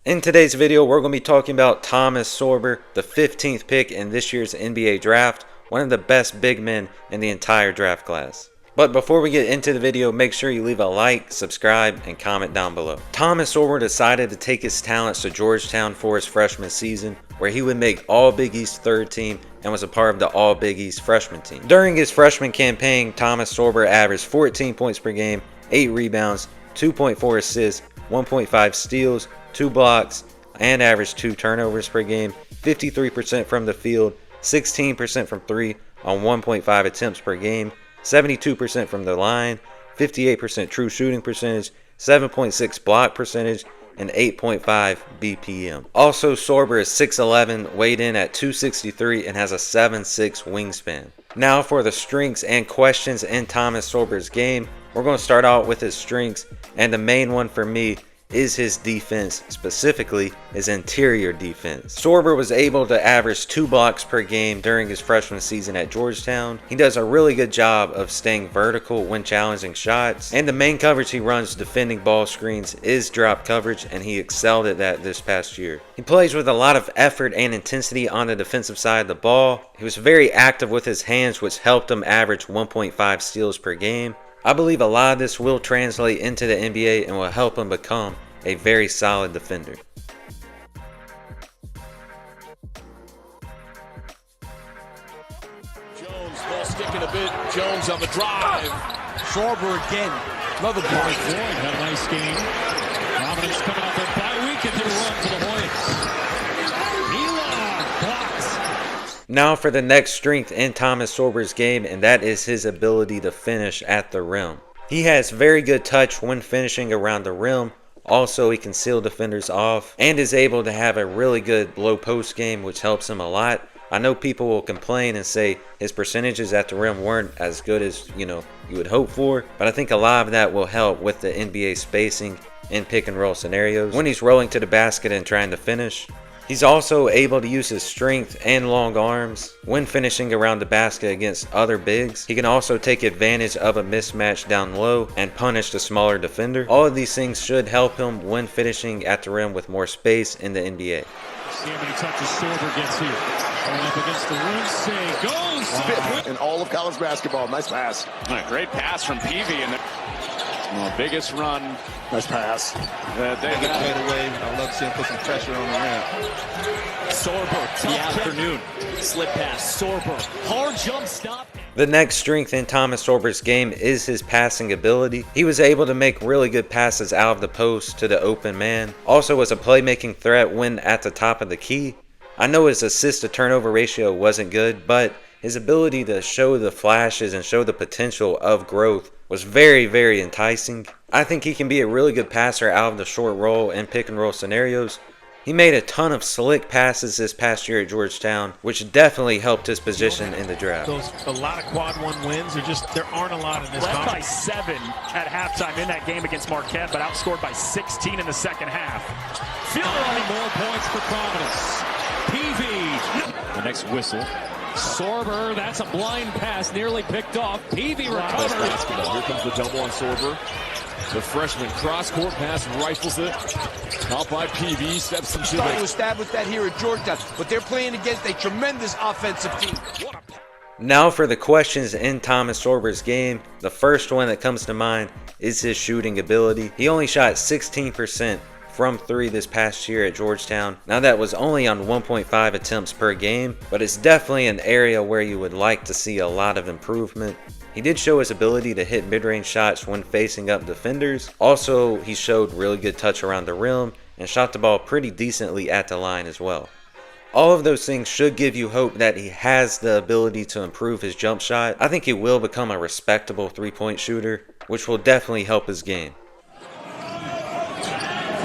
In today's video, we're going to be talking about Thomas Sorber, the 15th pick in this year's NBA draft, one of the best big men in the entire draft class. But before we get into the video, make sure you leave a like, subscribe, and comment down below. Thomas Sorber decided to take his talents to Georgetown for his freshman season, where he would make All Big East third team and was a part of the All Big East freshman team. During his freshman campaign, Thomas Sorber averaged 14 points per game, 8 rebounds, 2.4 assists, 1.5 steals, 2 blocks, and averaged 2 turnovers per game, 53% from the field, 16% from 3 on 1.5 attempts per game, 72% from the line, 58% true shooting percentage, 7.6 block percentage, and 8.5 BPM. Also, Sorber is 6'11", weighed in at 263, and has a 7'6" wingspan. Now for the strengths and questions in Thomas Sorber's game. We're going to start out with his strengths, and the main one for me is his defense, specifically his interior defense. Sorber was able to average 2 blocks per game during his freshman season at Georgetown. He does a really good job of staying vertical when challenging shots, and the main coverage he runs defending ball screens is drop coverage, and he excelled at that this past year. He plays with a lot of effort and intensity on the defensive side of the ball. He was very active with his hands, which helped him average 1.5 steals per game. I believe a lot of this will translate into the NBA and will help him become a very solid defender. Jones, ball sticking a bit. Jones on the drive. Sorber again. Another block. Had a nice game. Providence coming off their bye week and did a run for the Hornets. Now for the next strength in Thomas Sorber's game, and that is his ability to finish at the rim. He has very good touch when finishing around the rim. Also, he can seal defenders off and is able to have a really good low post game, which helps him a lot. I know people will complain and say his percentages at the rim weren't as good as you would hope for, but I think a lot of that will help with the NBA spacing in pick and roll scenarios when he's rolling to the basket and trying to finish. He's also able to use his strength and long arms when finishing around the basket against other bigs. He can also take advantage of a mismatch down low and punish the smaller defender. All of these things should help him when finishing at the rim with more space in the NBA. See how many touches Sorber gets here. Going up against the rim, say goes! Fifth in all of college basketball. Nice pass. Great pass from Peavy and the biggest run. Nice pass. They Played away. I love to see him put some pressure on the rim. Sorber, the afternoon. Slip pass, Sorber. Hard jump stop. The next strength in Thomas Sorber's game is his passing ability. He was able to make really good passes out of the post to the open man. Also was a playmaking threat when at the top of the key. I know his assist to turnover ratio wasn't good, but his ability to show the flashes and show the potential of growth was very, very enticing. I think he can be a really good passer out of the short roll and pick and roll scenarios. He made a ton of slick passes this past year at Georgetown, which definitely helped his position in the draft. A lot of quad one wins. There aren't a lot in this. Led by 7 at halftime in that game against Marquette, but outscored by 16 in the second half. More points for Providence. Peavy. The next whistle. Sorber, that's a blind pass, nearly picked off. Peavy recovers. Here comes the double on Sorber. The freshman cross-court pass rifles it. Caught by Peavy, steps into Starting to establish that here at Georgetown, but they're playing against a tremendous offensive team. Now for the questions in Thomas Sorber's game. The first one that comes to mind is his shooting ability. He only shot 16% from 3 this past year at Georgetown. Now that was only on 1.5 attempts per game, but it's definitely an area where you would like to see a lot of improvement. He did show his ability to hit mid-range shots when facing up defenders. Also, he showed really good touch around the rim and shot the ball pretty decently at the line as well. All of those things should give you hope that he has the ability to improve his jump shot. I think he will become a respectable three-point shooter, which will definitely help his game.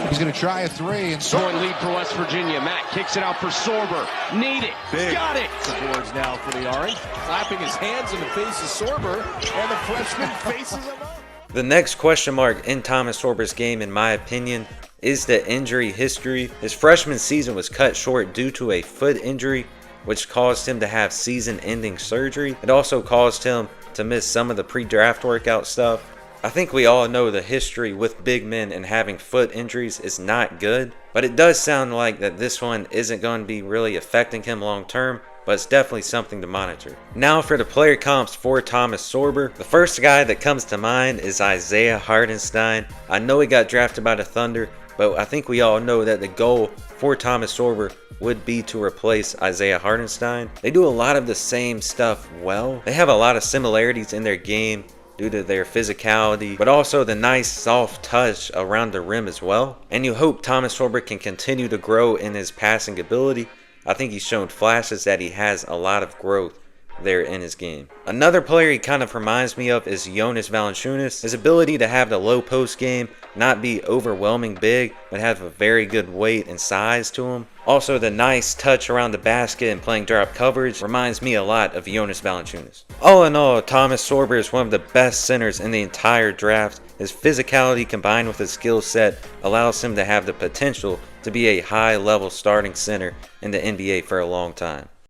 He's going to try a 3 and short lead for West Virginia. Matt kicks it out for Sorber. Need it. Big. Got it. The boards now for the Orange. Clapping his hands in the face of Sorber, and the freshman faces him up. The next question mark in Thomas Sorber's game, in my opinion, is the injury history. His freshman season was cut short due to a foot injury, which caused him to have season-ending surgery. It also caused him to miss some of the pre-draft workout stuff. I think we all know the history with big men and having foot injuries is not good. But it does sound like that this one isn't going to be really affecting him long term, but it's definitely something to monitor. Now for the player comps for Thomas Sorber. The first guy that comes to mind is Isaiah Hartenstein. I know he got drafted by the Thunder, but I think we all know that the goal for Thomas Sorber would be to replace Isaiah Hartenstein. They do a lot of the same stuff well. They have a lot of similarities in their game due to their physicality, but also the nice soft touch around the rim as well. And you hope Thomas Sorber can continue to grow in his passing ability. I think he's shown flashes that he has a lot of growth there in his game. Another player he kind of reminds me of is Jonas Valanciunas. His ability to have the low post game, not be overwhelming big, but have a very good weight and size to him. Also the nice touch around the basket and playing drop coverage reminds me a lot of Jonas Valanciunas. All in all, Thomas Sorber is one of the best centers in the entire draft. His physicality combined with his skill set allows him to have the potential to be a high level starting center in the NBA for a long time.